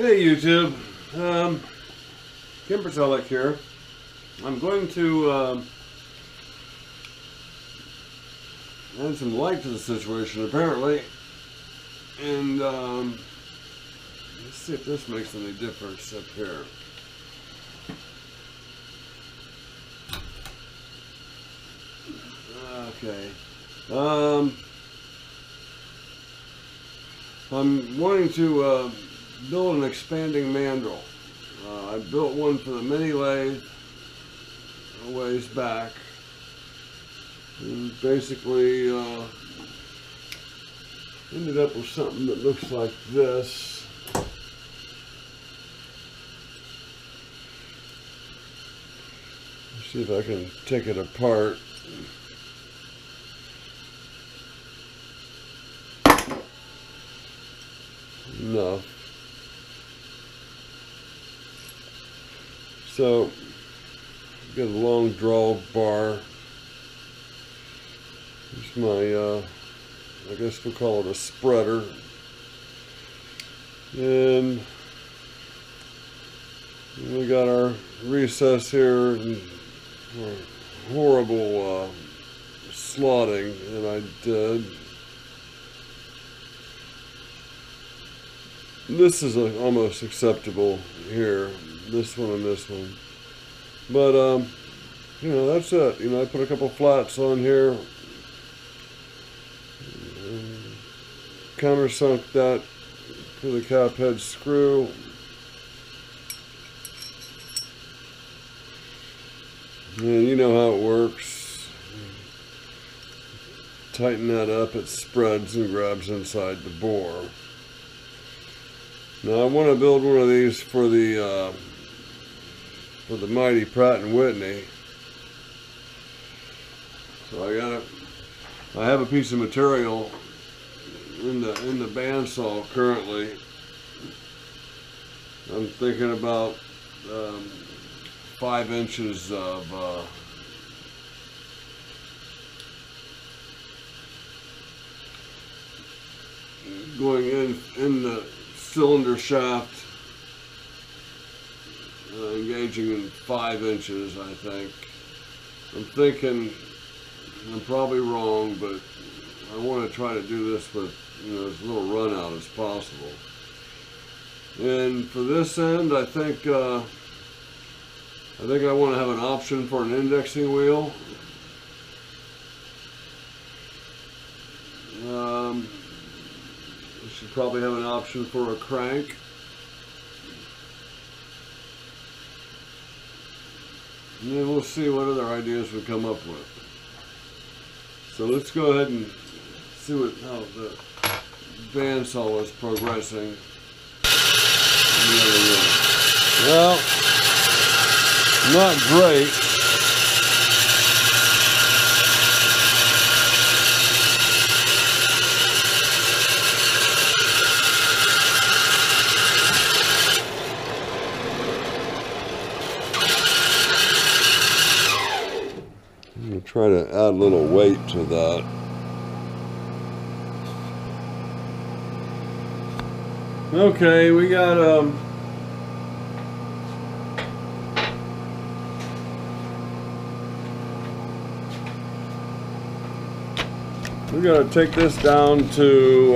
Hey YouTube, Kimber here. I'm going to add some light to the situation apparently, and let's see if this makes any difference up here. Okay, I'm wanting to build an expanding mandrel. I built one for the mini lathe a ways back, and basically ended up with something that looks like this. Let's see if I can take it apart. No. So, got a long draw bar. Here's my, I guess we'll call it a spreader. And we got our recess here and our horrible slotting that I did. This is almost acceptable here, this one and this one. But, you know, that's it. You know, I put a couple flats on here. Countersunk that to the cap head screw. And you know how it works. Tighten that up, it spreads and grabs inside the bore. Now I want to build one of these for the mighty Pratt and Whitney. So I have a piece of material in the bandsaw currently. I'm thinking about 5 inches of going in the cylinder shaft, engaging in 5 inches, I think. I'm thinking, I'm probably wrong, but I want to try to do this with, you know, as little run out as possible. And for this end, I think I want to have an option for an indexing wheel. Should probably have an option for a crank. And then we'll see what other ideas we come up with. So let's go ahead and see how the bandsaw is progressing. Well, not great. Try to add a little weight to that. Okay, we got we're gonna take this down to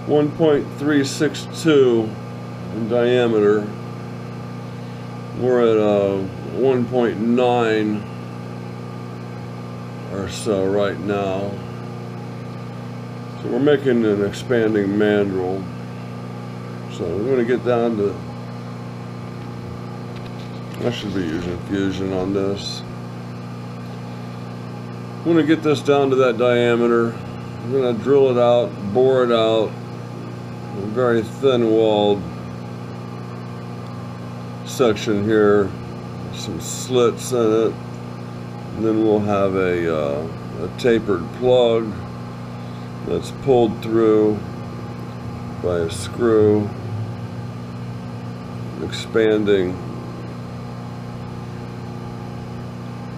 1.362 in diameter. We're at 1.9 or so right now. So we're making an expanding mandrel. So we're going to get down to, I should be using fusion on this. I'm going to get this down to that diameter. I'm going to drill it out, bore it out, a very thin walled section here, some slits in it, and then we'll have a tapered plug that's pulled through by a screw, expanding,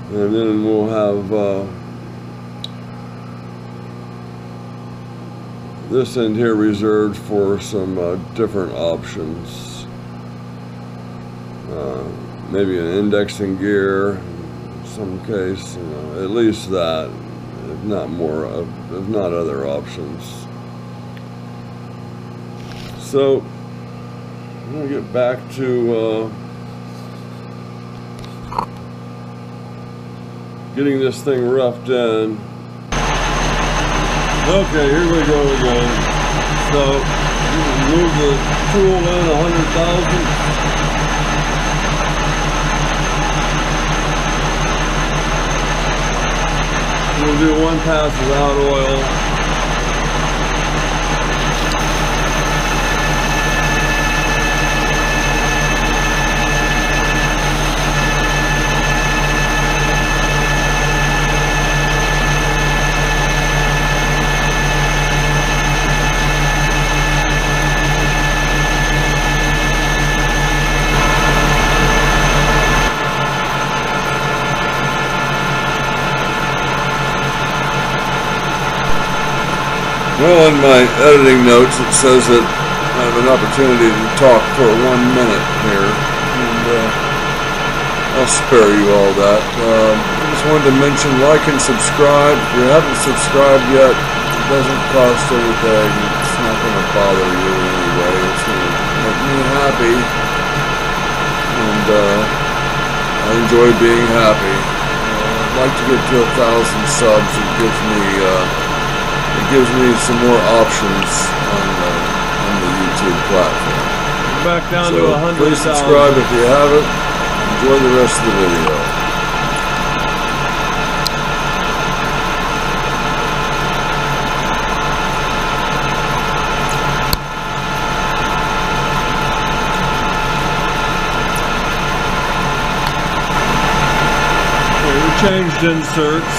and then we'll have this end here reserved for some different options. Maybe an indexing gear in some case, you know, at least that, if not more, if not other options. So I'm going to get back to getting this thing roughed in. Okay, here we go again. So move the tool in 100,000. We'll do one pass without oil. Well, in my editing notes it says that I have an opportunity to talk for 1 minute here, and I'll spare you all that. I just wanted to mention, like and subscribe. If you haven't subscribed yet, it doesn't cost anything. It's not going to bother you in any way. It's going to make me happy, and I enjoy being happy. I'd like to get to 1,000 subs. It gives me some more options on the YouTube platform. Back down to 100,000. Please subscribe if you haven't. Enjoy the rest of the video. Okay, we changed inserts.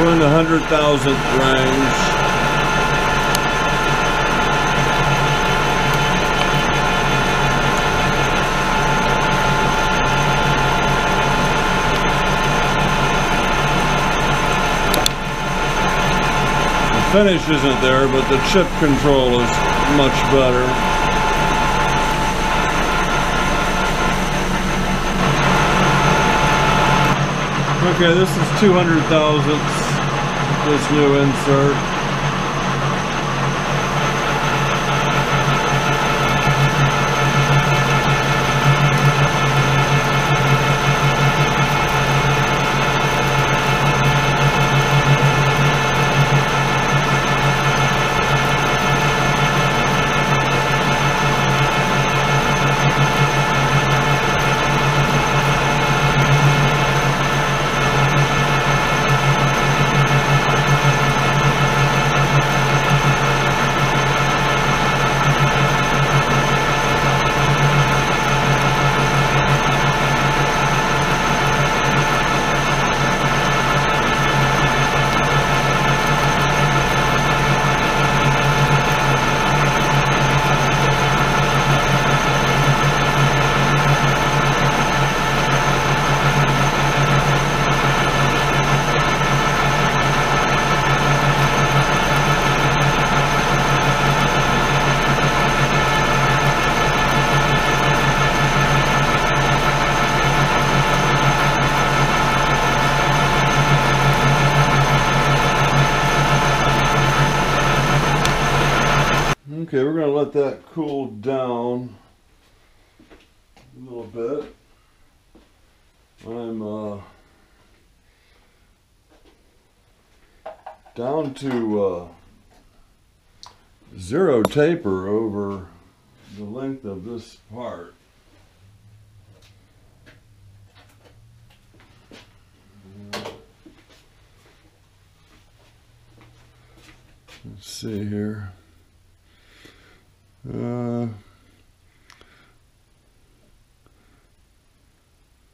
We're in the 100,000th range. The finish isn't there, but the chip control is much better. Okay, this is 200 thousandths, this new insert. Okay, we're going to let that cool down a little bit. I'm down to zero taper over the length of this part. Let's see here.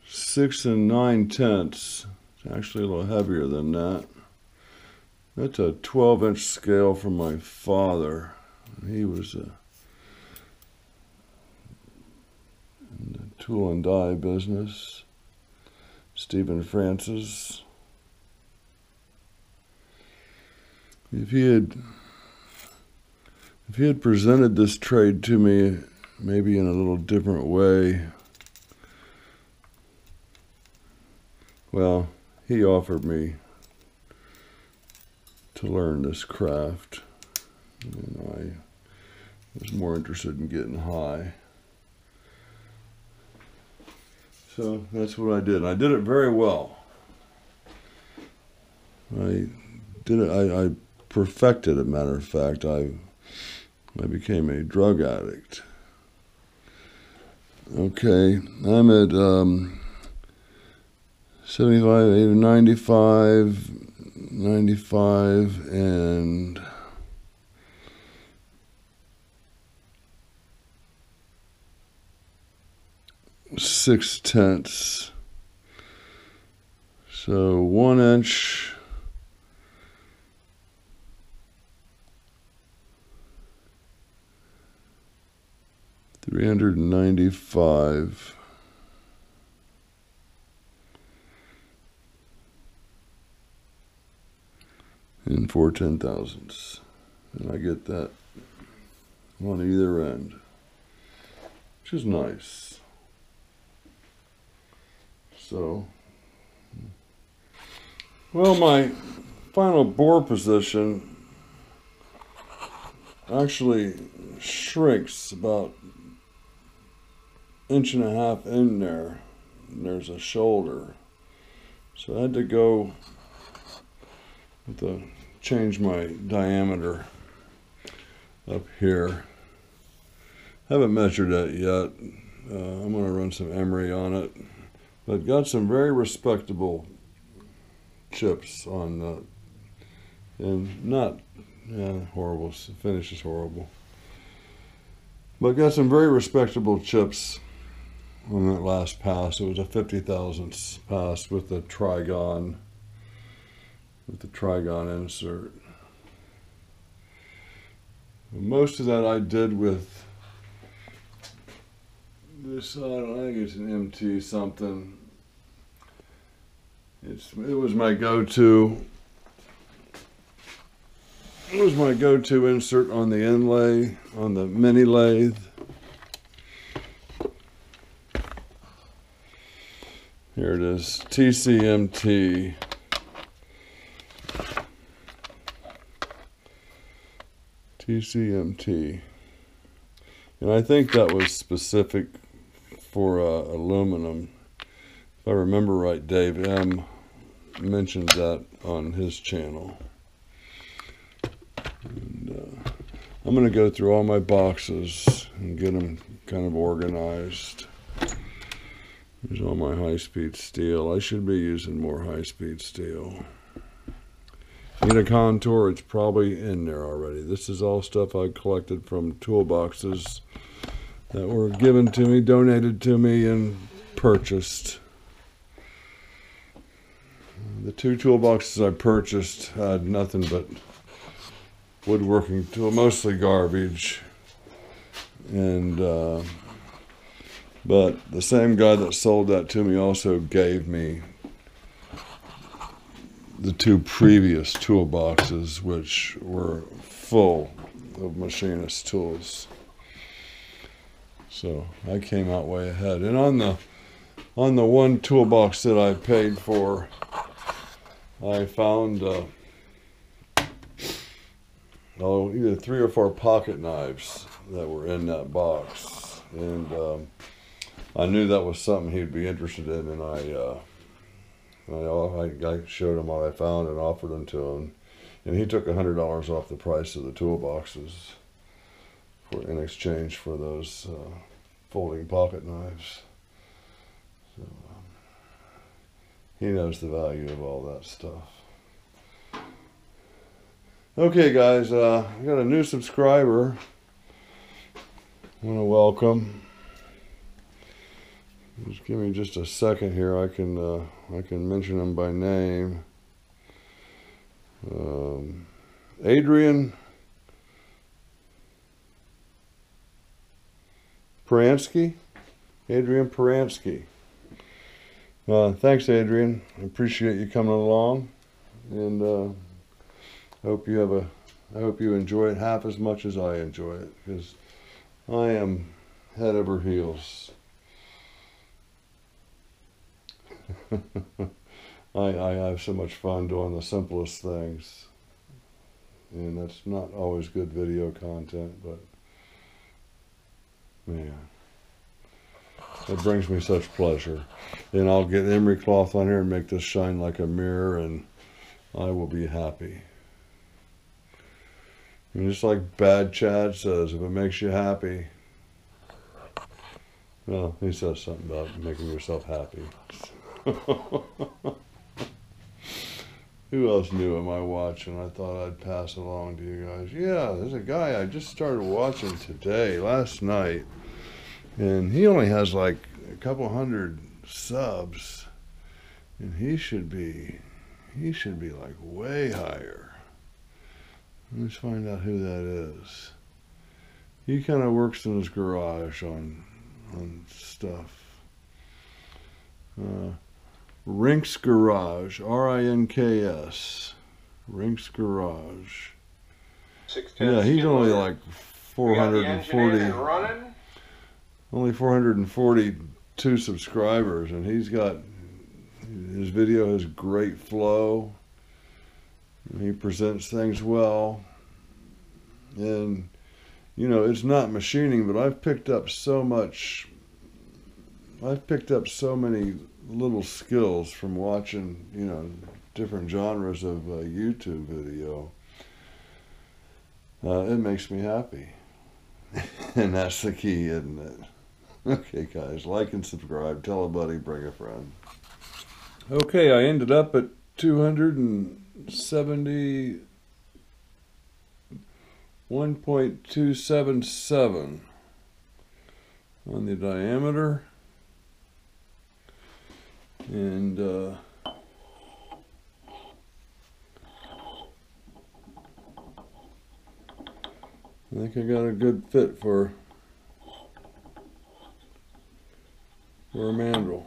6 9/10 actually a little heavier than that. That's a 12-inch scale from my father. He was in the tool and die business. Stephen Francis. If he had presented this trade to me maybe in a little different way, well, he offered me to learn this craft, and I was more interested in getting high. So that's what I did. I did it very well. I perfected it, matter of fact. I became a drug addict. Okay, I'm at 75, 80, 95, 95, and 6/10. So 1 inch. 395 and 4 10,000ths, and I get that on either end, which is nice. So, well, my final bore position actually shrinks about 1.5 inches in there, and there's a shoulder. So I had to go with change my diameter up here. Haven't measured that yet. I'm going to run some emery on it, but got some very respectable chips on that, and not horrible. The finish is horrible, but got some very respectable chips on that last pass. It was a 50,000ths pass with the trigon insert. Most of that I did with this. I think it's an MT something. It was my go-to. It was my go-to insert on the inlay on the mini lathe. Here it is, TCMT. TCMT. And I think that was specific for aluminum. If I remember right, Dave M. mentioned that on his channel. And, I'm going to go through all my boxes and get them kind of organized. There's all my high-speed steel. I should be using more high-speed steel. Need a contour, it's probably in there already. This is all stuff I collected from toolboxes that were given to me, donated to me, and purchased. The 2 toolboxes I purchased had nothing but woodworking tool, mostly garbage. And but the same guy that sold that to me also gave me the 2 previous toolboxes, which were full of machinist tools. So I came out way ahead. And on the one toolbox that I paid for, I found either 3 or 4 pocket knives that were in that box, and I knew that was something he'd be interested in, and I showed him what I found and offered them to him, and he took $100 off the price of the toolboxes in exchange for those folding pocket knives. So he knows the value of all that stuff. Okay, guys, I got a new subscriber I want to welcome. Just give me just a second here. I can mention them by name. Adrian Paransky. Adrian Paransky. Thanks, Adrian. I appreciate you coming along, and I hope you enjoy it half as much as I enjoy it, because I am head over heels. I have so much fun doing the simplest things, and that's not always good video content, but man, it brings me such pleasure. And I'll get emery cloth on here and make this shine like a mirror, and I will be happy. And just like Bad Chad says, if it makes you happy, well, he says something about making yourself happy. Who else new am I watching? I thought I'd pass along to you guys. Yeah, there's a guy I just started watching today, last night, and he only has like a couple hundred subs, and he should be like way higher. Let's find out who that is. He kind of works in his garage on stuff. Rinks Garage, R-I-N-K-S, Rinks Garage. Yeah, he's only like 440, only 442 subscribers, and he's got, his video has great flow, and he presents things well, and you know, it's not machining, but I've picked up so many little skills from watching, you know, different genres of YouTube video. It makes me happy. And that's the key, isn't it? Okay, guys, like and subscribe. Tell a buddy, bring a friend. Okay, I ended up at 271.277 on the diameter. And I think I got a good fit for a mandrel.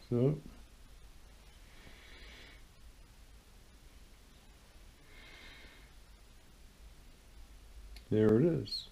So there it is.